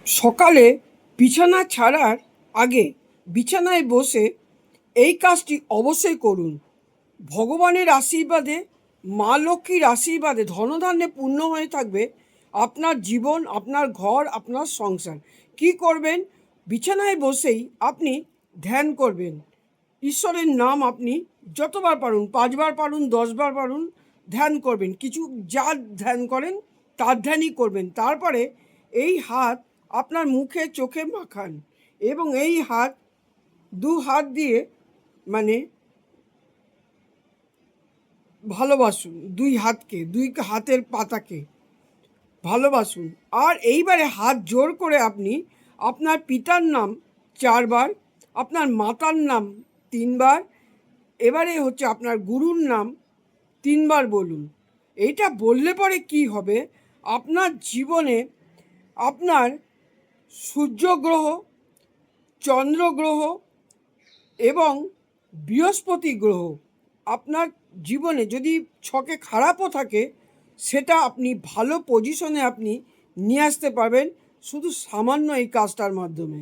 সকালে বিছানা ছাড়ার আগে বিছানায় বসে এই কাজটি অবশ্যই করুন। ভগবানের আশীর্বাদে, মা লক্ষ্মীর আশীর্বাদে ধনধান্যে পূর্ণ হয়ে থাকবে আপনার জীবন, আপনার ঘর, আপনার সংসার। কি করবেন? বিছানায় বসেই আপনি ধ্যান করবেন। ঈশ্বরের নাম আপনি যতবার পারুন, 5 বার পারুন, 10 বার পারুন, ধ্যান করবেন। কিছু যা ধ্যান করেন তার ধ্যানই করবেন। তারপরে এই হাত আপনার মুখে চোখে মাখান এবং এই হাত 2 হাত দিয়ে মানে ভালোবাসুন। 2 হাতকে, 2 হাতের পাতাকে ভালোবাসুন। আর এইবারে হাত জোর করে আপনি আপনার পিতার নাম 4 বার, আপনার মাতার নাম 3 বার, এবারে হচ্ছে আপনার গুরুর নাম 3 বার বলুন। এইটা বললে পরে কি হবে? আপনার জীবনে আপনার সূর্যগ্রহ, চন্দ্রগ্রহ এবং বৃহস্পতি গ্রহ আপনার জীবনে যদি ছকে খারাপও থাকে, সেটা আপনি ভালো পজিশনে আপনি নিয়ে আসতে পারবেন শুধু সামান্য এই কাজটার মাধ্যমে।